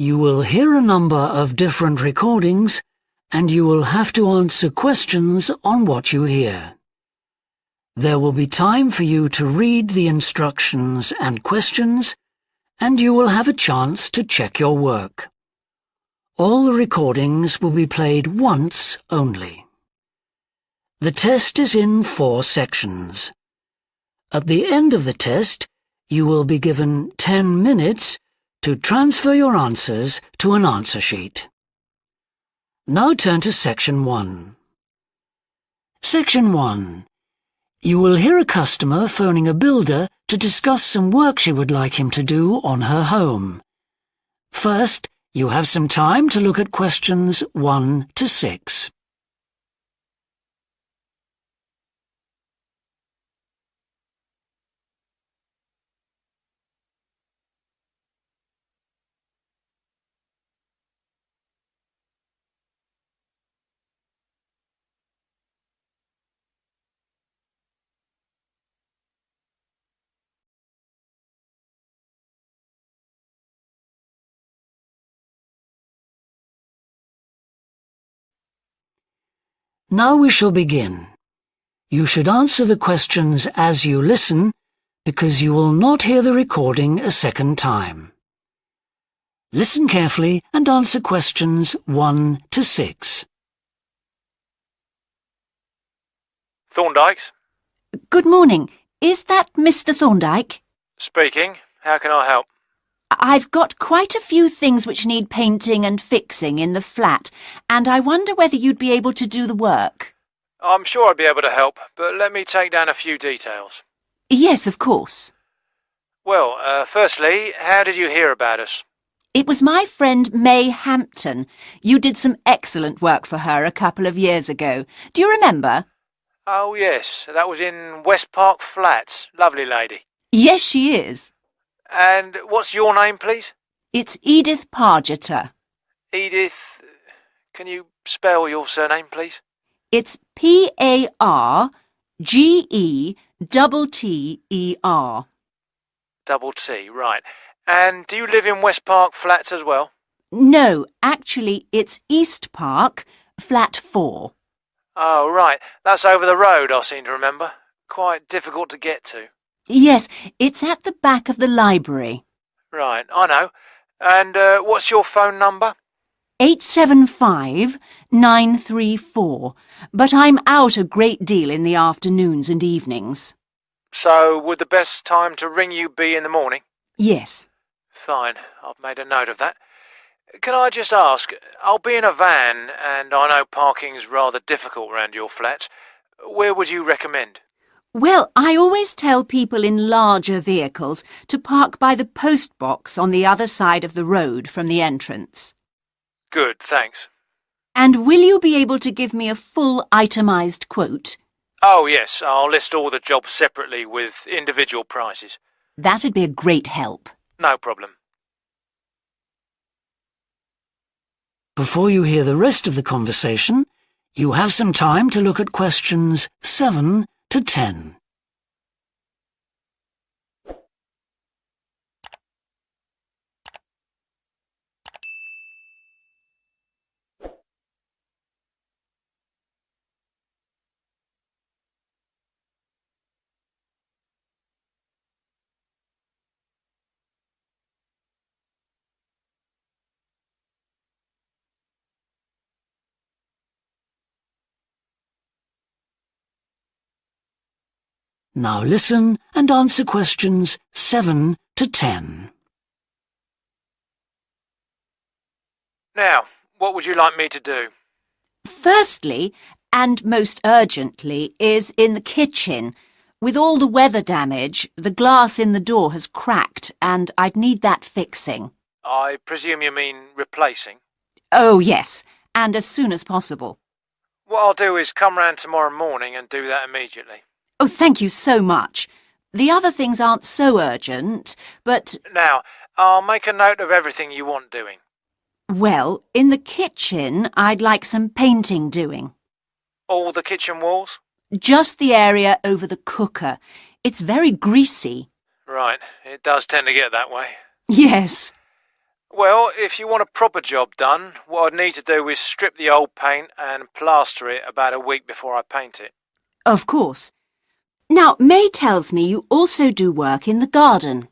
You will hear a number of different recordings, and you will have to answer questions on what you hear. There will be time for you to read the instructions and questions, and you will have a chance to check your work. All the recordings will be played once only. The test is in 4 sections. At the end of the test, you will be given 10 minutes to transfer your answers to an answer sheet. Now turn to Section 1. Section 1. You will hear a customer phoning a builder to discuss some work she would like him to do on her home. First, you have some time to look at questions 1 to 6. Now we shall begin. You should answer the questions as you listen, because you will not hear the recording a second time. Listen carefully and answer questions 1 to 6. Thorndike's? Good morning. Is that Mr. Thorndike? Speaking. How can I help? I've got quite a few things which need painting and fixing in the flat, and I wonder whether you'd be able to do the work. I'm sure I'd be able to help, but let me take down a few details. Yes, of course. Well, firstly, how did you hear about us? It was my friend May Hampton. You did some excellent work for her a couple of years ago. Do you remember? Oh, yes. That was in West Park Flats. Lovely lady. Yes, she is. And what's your name, please? It's Edith Pargeter. Edith. Can you spell your surname, please? It's Pargeter. Double T, right. And do you live in West Park Flats as well? No, actually, it's East Park, flat 4. Oh, right. That's over the road, I seem to remember. Quite difficult to get to. Yes, it's at the back of the library. Right, I know. And what's your phone number? 875-934, but I'm out a great deal in the afternoons and evenings. So would the best time to ring you be in the morning? Yes. Fine, I've made a note of that. Can I just ask, I'll be in a van, and I know parking's rather difficult round your flat. Where would you recommend? Well, I always tell people in larger vehicles to park by the post box on the other side of the road from the entrance. Good, thanks. And will you be able to give me a full itemised quote? Oh, yes, I'll list all the jobs separately with individual prices. That'd be a great help. No problem. Before you hear the rest of the conversation, you have some time to look at questions 7 to 10. Now listen and answer questions 7 to 10. Now, what would you like me to do? Firstly, and most urgently, is in the kitchen. With all the weather damage, the glass in the door has cracked, and I'd need that fixing. I presume you mean replacing? Oh, yes, and as soon as possible. What I'll do is come round tomorrow morning and do that immediately. Oh, thank you so much. The other things aren't so urgent, but... Now, I'll make a note of everything you want doing. Well, in the kitchen, I'd like some painting doing. All the kitchen walls? Just the area over the cooker. It's very greasy. Right, it does tend to get that way. Yes. Well, if you want a proper job done, what I'd need to do is strip the old paint and plaster it about a week before I paint it. Of course. Now, May tells me you also do work in the garden.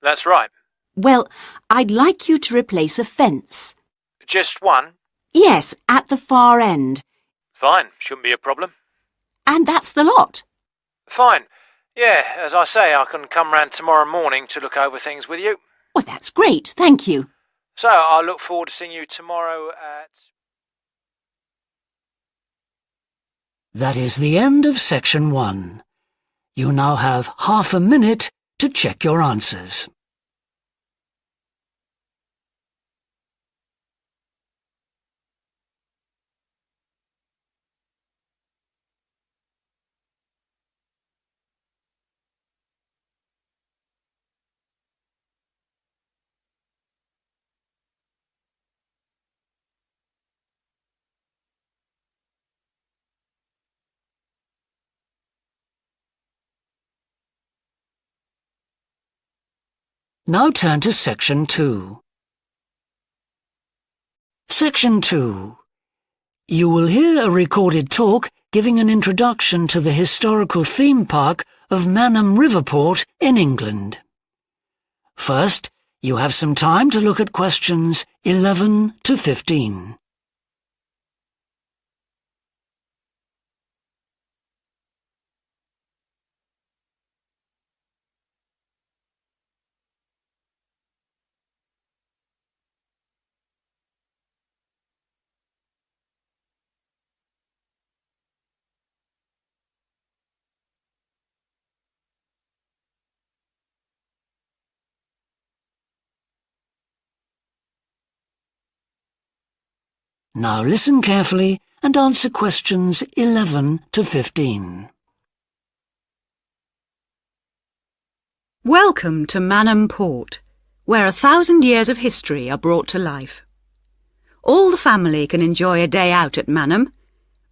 That's right. Well, I'd like you to replace a fence. Just one? Yes, at the far end. Fine, shouldn't be a problem. And that's the lot. Fine. Yeah, as I say, I can come round tomorrow morning to look over things with you. Well, that's great, thank you. So, I look forward to seeing you tomorrow at... That is the end of section 1. You now have half a minute to check your answers. Now turn to section 2. Section 2. You will hear a recorded talk giving an introduction to the historical theme park of Manham Riverport in England. First, you have some time to look at questions 11 to 15. Now listen carefully and answer questions 11 to 15. Welcome to Manham Port, where 1,000 years of history are brought to life. All the family can enjoy a day out at Manham,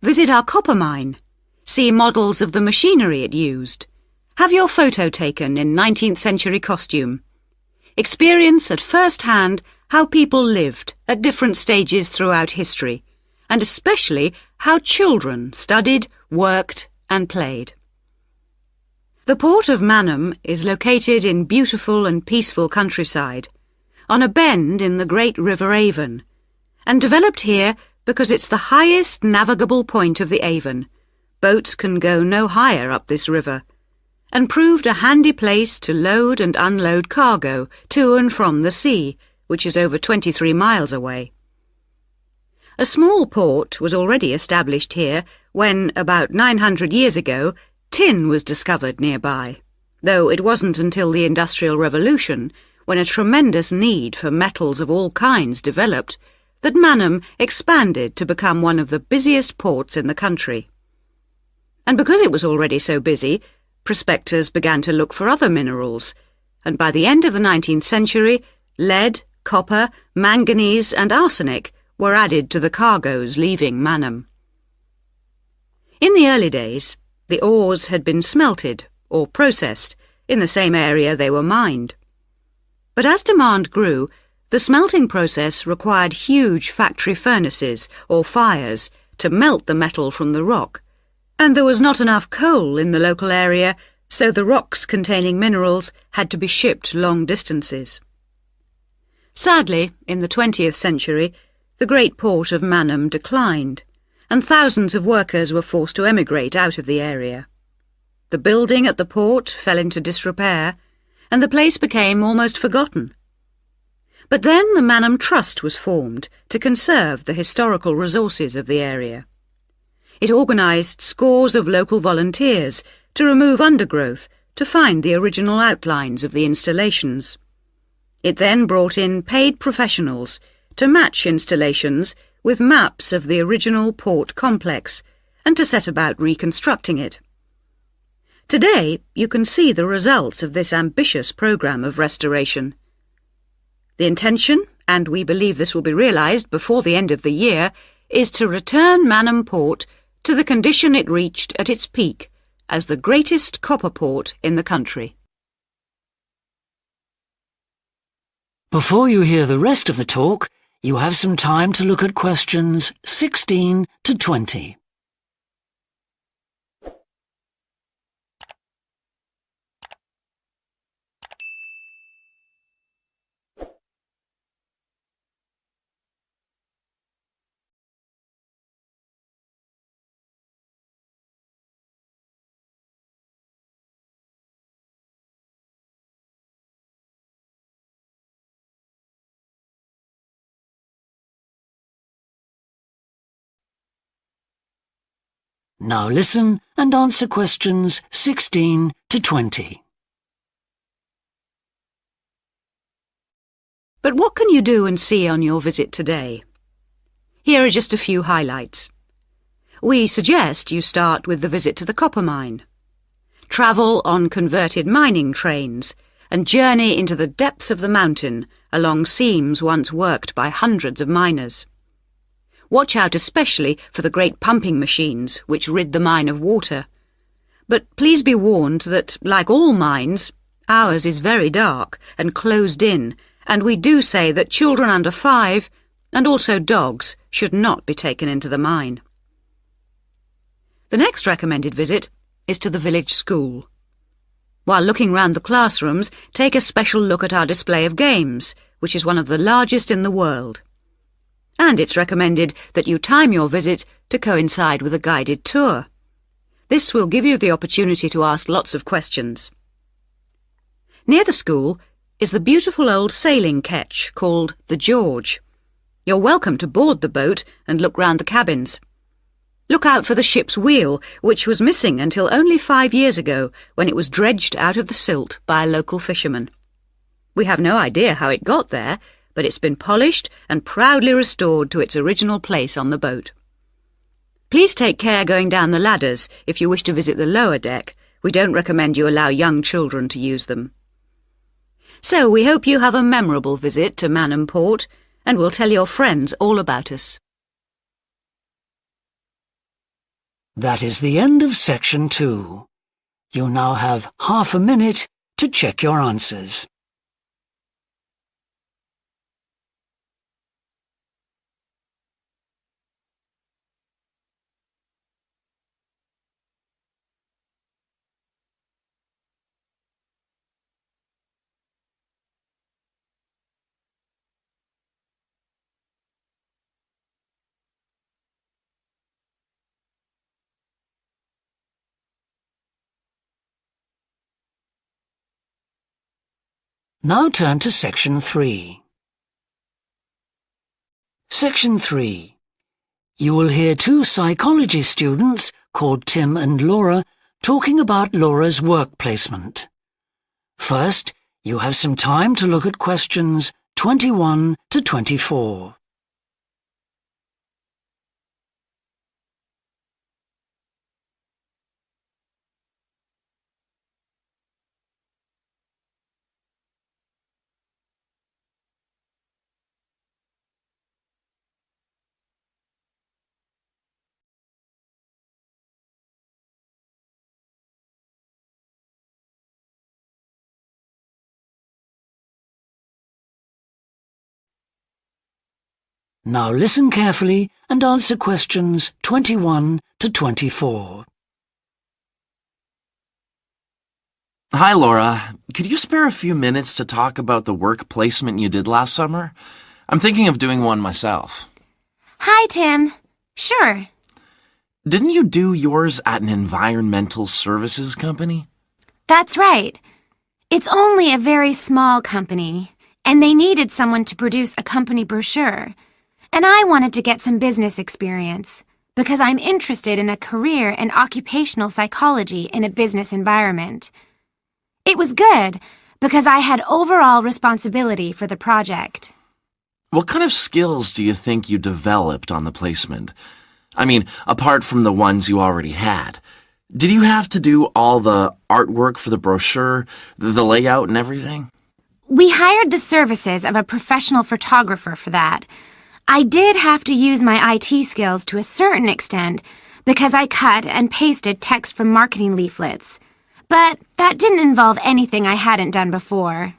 visit our copper mine, see models of the machinery it used, have your photo taken in 19th century costume, experience at first hand how people lived at different stages throughout history, and especially how children studied, worked and played. The port of Manham is located in beautiful and peaceful countryside, on a bend in the great River Avon, and developed here because it's the highest navigable point of the Avon. Boats can go no higher up this river, and proved a handy place to load and unload cargo to and from the sea, which is over 23 miles away. A small port was already established here when, about 900 years ago, tin was discovered nearby, though it wasn't until the Industrial Revolution, when a tremendous need for metals of all kinds developed, that Manham expanded to become one of the busiest ports in the country. And because it was already so busy, prospectors began to look for other minerals, and by the end of the 19th century, lead, copper, manganese and arsenic were added to the cargoes leaving Manham. In the early days, the ores had been smelted or processed in the same area they were mined. But as demand grew, the smelting process required huge factory furnaces or fires to melt the metal from the rock, and there was not enough coal in the local area, so the rocks containing minerals had to be shipped long distances. Sadly, in the 20th century, the great port of Manham declined, and thousands of workers were forced to emigrate out of the area. The building at the port fell into disrepair, and the place became almost forgotten. But then the Manham Trust was formed to conserve the historical resources of the area. It organised scores of local volunteers to remove undergrowth to find the original outlines of the installations. It then brought in paid professionals to match installations with maps of the original port complex and to set about reconstructing it. Today, you can see the results of this ambitious programme of restoration. The intention, and we believe this will be realised before the end of the year, is to return Manham Port to the condition it reached at its peak as the greatest copper port in the country. Before you hear the rest of the talk, you have some time to look at questions 16 to 20. Now listen and answer questions 16 to 20. But what can you do and see on your visit today? Here are just a few highlights. We suggest you start with the visit to the copper mine. Travel on converted mining trains and journey into the depths of the mountain along seams once worked by hundreds of miners. Watch out especially for the great pumping machines which rid the mine of water. But please be warned that, like all mines, ours is very dark and closed in, and we do say that children under 5, and also dogs, should not be taken into the mine. The next recommended visit is to the village school. While looking round the classrooms, take a special look at our display of games, which is one of the largest in the world. And it's recommended that you time your visit to coincide with a guided tour. This will give you the opportunity to ask lots of questions. Near the school is the beautiful old sailing ketch called the George. You're welcome to board the boat and look round the cabins. Look out for the ship's wheel, which was missing until only 5 years ago when it was dredged out of the silt by a local fisherman. We have no idea how it got there, but it's been polished and proudly restored to its original place on the boat. Please take care going down the ladders if you wish to visit the lower deck. We don't recommend you allow young children to use them. So we hope you have a memorable visit to Manham Port, and will tell your friends all about us. That is the end of section 2. You now have half a minute to check your answers. Now turn to section 3. Section 3. You will hear 2 psychology students called Tim and Laura talking about Laura's work placement. First, you have some time to look at questions 21 to 24. Now listen carefully and answer questions 21 to 24. Hi, Laura. Could you spare a few minutes to talk about the work placement you did last summer? I'm thinking of doing one myself. Hi, Tim. Sure. Didn't you do yours at an environmental services company? That's right. It's only a very small company, and they needed someone to produce a company brochure. And I wanted to get some business experience, because I'm interested in a career in occupational psychology in a business environment. It was good, because I had overall responsibility for the project. What kind of skills do you think you developed on the placement? I mean, apart from the ones you already had. Did you have to do all the artwork for the brochure, the layout and everything? We hired the services of a professional photographer for that. I did have to use my IT skills to a certain extent because I cut and pasted text from marketing leaflets. But that didn't involve anything I hadn't done before.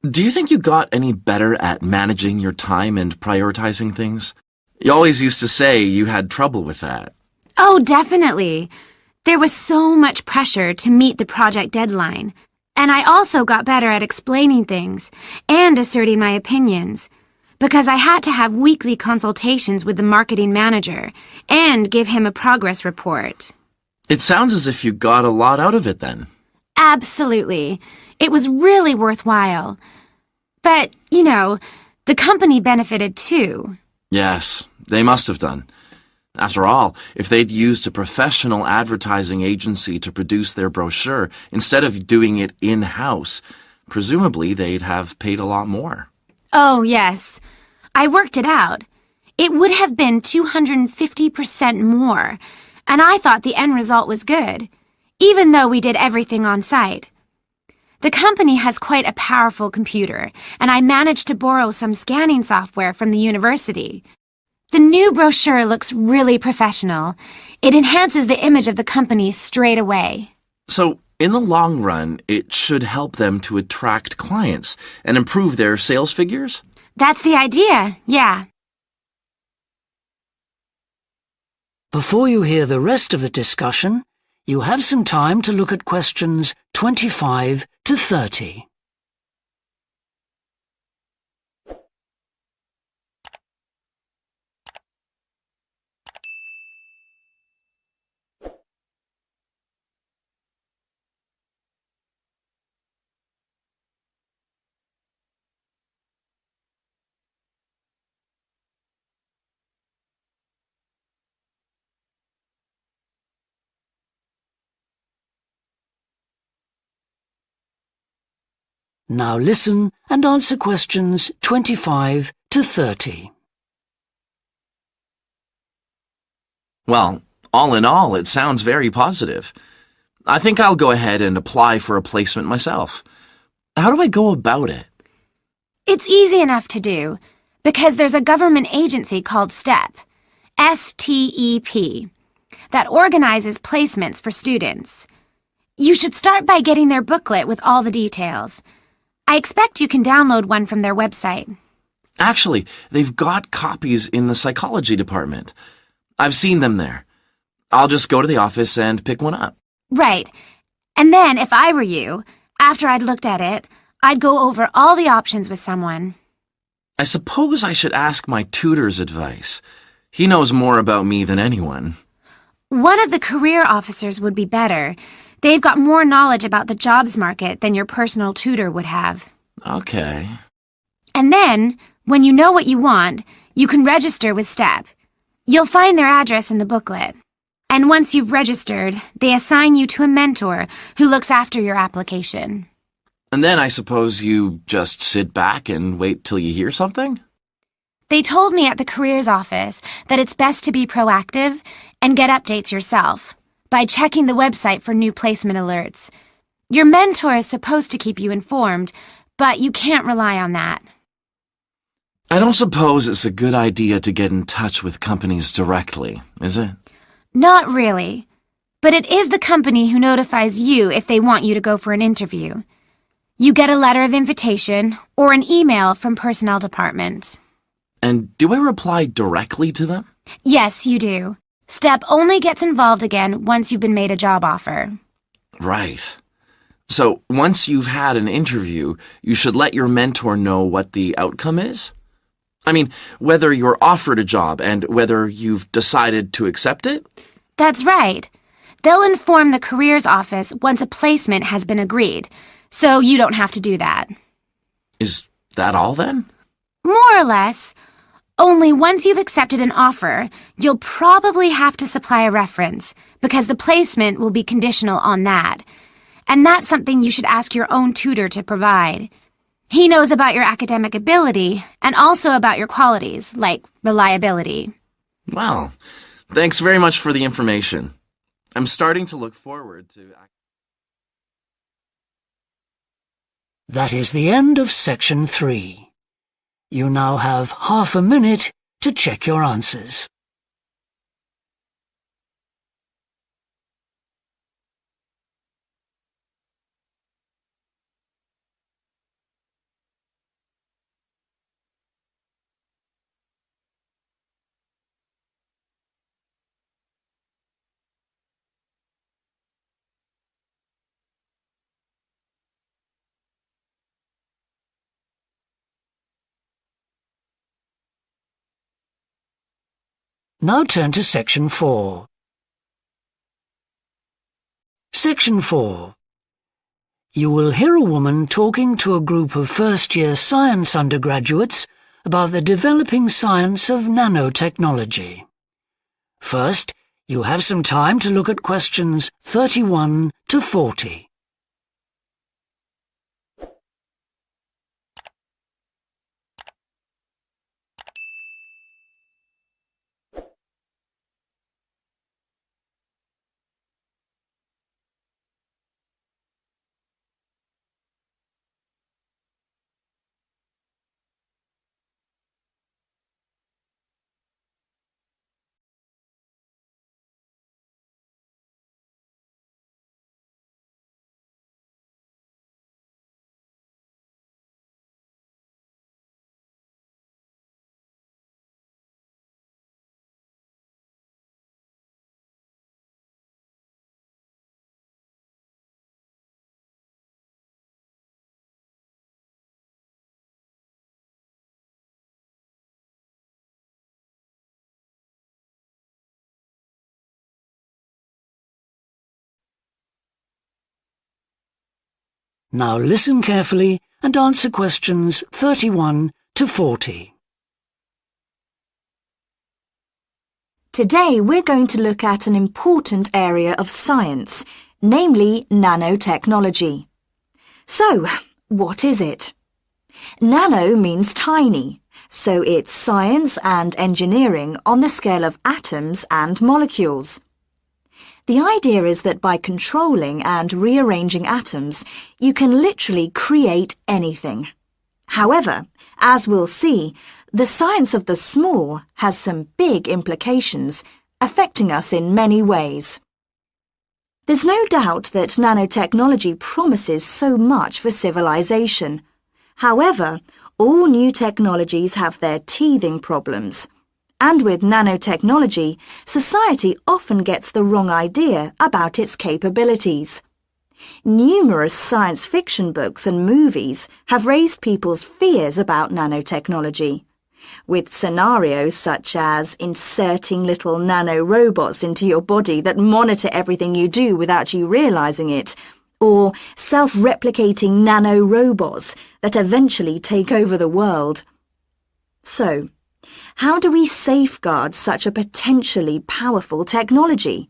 Do you think you got any better at managing your time and prioritizing things? You always used to say you had trouble with that. Oh, definitely. There was so much pressure to meet the project deadline. And I also got better at explaining things and asserting my opinions, because I had to have weekly consultations with the marketing manager and give him a progress report. It sounds as if you got a lot out of it then. Absolutely. It was really worthwhile. But, the company benefited too. Yes, they must have done. After all, if they'd used a professional advertising agency to produce their brochure instead of doing it in-house, presumably they'd have paid a lot more. Oh, yes. I worked it out. It would have been 250% more, and I thought the end result was good, even though we did everything on site. The company has quite a powerful computer, and I managed to borrow some scanning software from the university. The new brochure looks really professional. It enhances the image of the company straight away. So, in the long run, it should help them to attract clients and improve their sales figures? That's the idea, yeah. Before you hear the rest of the discussion, you have some time to look at questions 25 to 30. Now listen and answer questions 25 to 30. Well, all in all, it sounds very positive. I think I'll go ahead and apply for a placement myself. How do I go about it? It's easy enough to do, because there's a government agency called STEP, S-T-E-P, that organizes placements for students. You should start by getting their booklet with all the details. I expect you can download one from their website. Actually, they've got copies in the psychology department. I've seen them there. I'll just go to the office and pick one up. Right. And then, if I were you, after I'd looked at it, I'd go over all the options with someone. I suppose I should ask my tutor's advice. He knows more about me than anyone. One of the career officers would be better. They've got more knowledge about the jobs market than your personal tutor would have. Okay. And then, when you know what you want, you can register with STEP. You'll find their address in the booklet. And once you've registered, they assign you to a mentor who looks after your application. And then I suppose you just sit back and wait till you hear something? They told me at the careers office that it's best to be proactive and get updates yourself by checking the website for new placement alerts. Your mentor is supposed to keep you informed, but you can't rely on that. I don't suppose it's a good idea to get in touch with companies directly, is it? Not really. But it is the company who notifies you if they want you to go for an interview. You get a letter of invitation or an email from personnel department. And do I reply directly to them? Yes, you do. STEP only gets involved again once you've been made a job offer. Right. So once you've had an interview, you should let your mentor know what the outcome is? I mean, whether you're offered a job and whether you've decided to accept it? That's right. They'll inform the careers office once a placement has been agreed, so you don't have to do that. Is that all then? More or less. Only once you've accepted an offer, you'll probably have to supply a reference, because the placement will be conditional on that. And that's something you should ask your own tutor to provide. He knows about your academic ability and also about your qualities, like reliability. Well, thanks very much for the information. I'm starting to look forward to... That is the end of section 3. You now have half a minute to check your answers. Now turn to Section 4. Section 4. You will hear a woman talking to a group of first-year science undergraduates about the developing science of nanotechnology. First, you have some time to look at questions 31 to 40. Now listen carefully and answer questions 31 to 40. Today we're going to look at an important area of science, namely nanotechnology. So, what is it? Nano means tiny, so it's science and engineering on the scale of atoms and molecules. The idea is that by controlling and rearranging atoms, you can literally create anything. However, as we'll see, the science of the small has some big implications, affecting us in many ways. There's no doubt that nanotechnology promises so much for civilization. However, all new technologies have their teething problems. And with nanotechnology, society often gets the wrong idea about its capabilities. Numerous science fiction books and movies have raised people's fears about nanotechnology, with scenarios such as inserting little nanorobots into your body that monitor everything you do without you realizing it, or self-replicating nanorobots that eventually take over the world. So, how do we safeguard such a potentially powerful technology?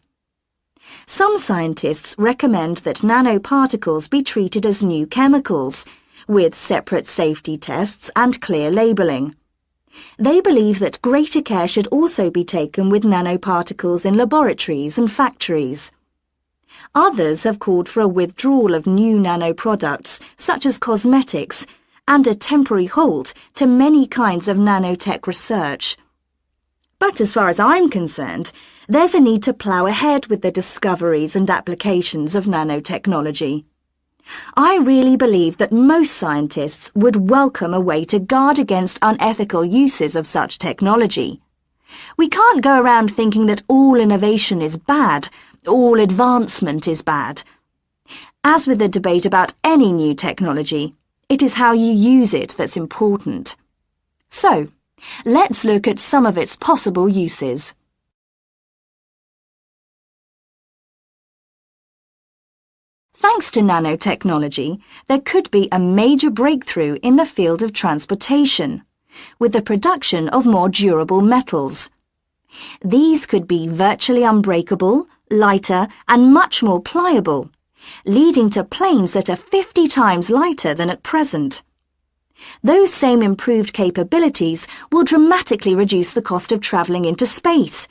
Some scientists recommend that nanoparticles be treated as new chemicals, with separate safety tests and clear labelling. They believe that greater care should also be taken with nanoparticles in laboratories and factories. Others have called for a withdrawal of new nanoproducts, such as cosmetics, and a temporary halt to many kinds of nanotech research. But as far as I'm concerned, there's a need to plough ahead with the discoveries and applications of nanotechnology. I really believe that most scientists would welcome a way to guard against unethical uses of such technology. We can't go around thinking that all innovation is bad, all advancement is bad. As with the debate about any new technology, it is how you use it that's important. So, let's look at some of its possible uses. Thanks to nanotechnology, there could be a major breakthrough in the field of transportation, with the production of more durable metals. These could be virtually unbreakable, lighter, and much more pliable, leading to planes that are 50 times lighter than at present. Those same improved capabilities will dramatically reduce the cost of travelling into space,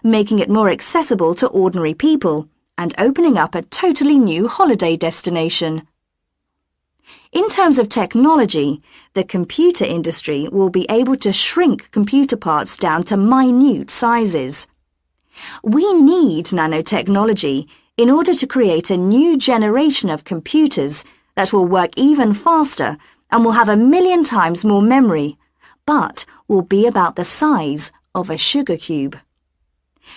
making it more accessible to ordinary people and opening up a totally new holiday destination. In terms of technology, the computer industry will be able to shrink computer parts down to minute sizes. We need nanotechnology in order to create a new generation of computers that will work even faster and will have 1,000,000 times more memory, but will be about the size of a sugar cube.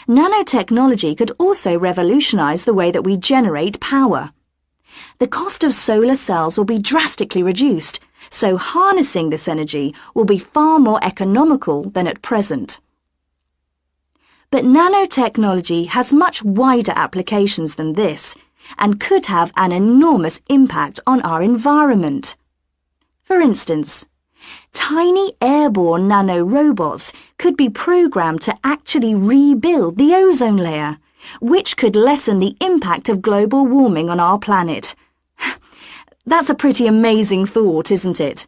Nanotechnology could also revolutionize the way that we generate power. The cost of solar cells will be drastically reduced, so harnessing this energy will be far more economical than at present. But nanotechnology has much wider applications than this and could have an enormous impact on our environment. For instance, tiny airborne nanorobots could be programmed to actually rebuild the ozone layer, which could lessen the impact of global warming on our planet. That's a pretty amazing thought, isn't it?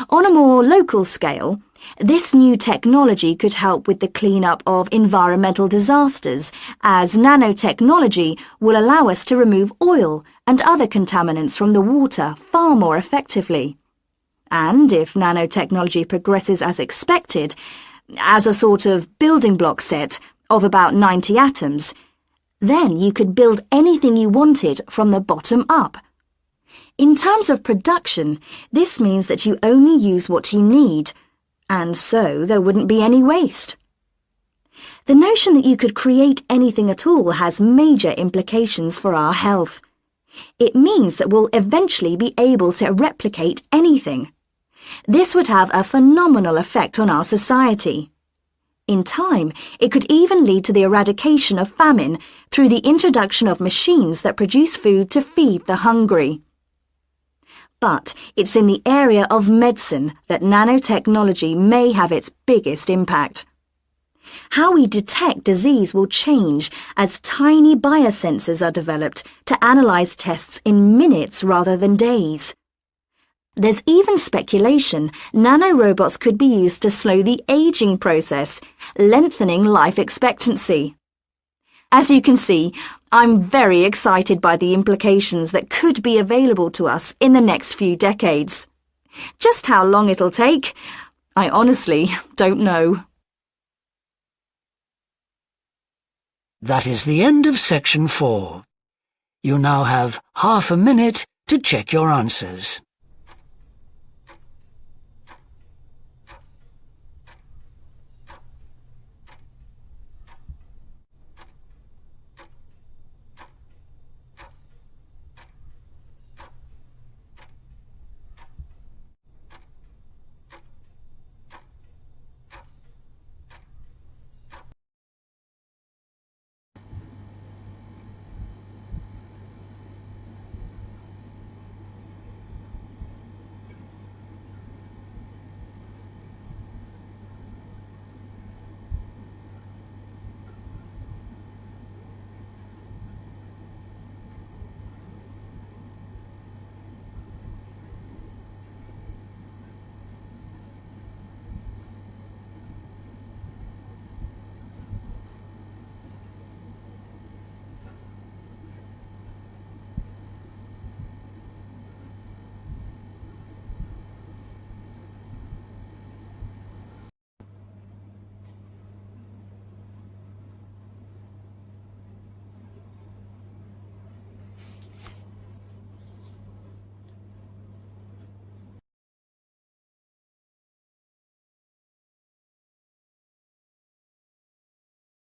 On a more local scale, this new technology could help with the cleanup of environmental disasters, as nanotechnology will allow us to remove oil and other contaminants from the water far more effectively. And if nanotechnology progresses as expected, as a sort of building block set of about 90 atoms, then you could build anything you wanted from the bottom up. In terms of production, this means that you only use what you need, and so there wouldn't be any waste. The notion that you could create anything at all has major implications for our health. It means that we'll eventually be able to replicate anything. This would have a phenomenal effect on our society. In time, it could even lead to the eradication of famine through the introduction of machines that produce food to feed the hungry. But it's in the area of medicine that nanotechnology may have its biggest impact. How we detect disease will change as tiny biosensors are developed to analyze tests in minutes rather than days. There's even speculation nanorobots could be used to slow the aging process, lengthening life expectancy. As you can see, I'm very excited by the implications that could be available to us in the next few decades. Just how long it'll take, I honestly don't know. That is the end of section 4. You now have half a minute to check your answers.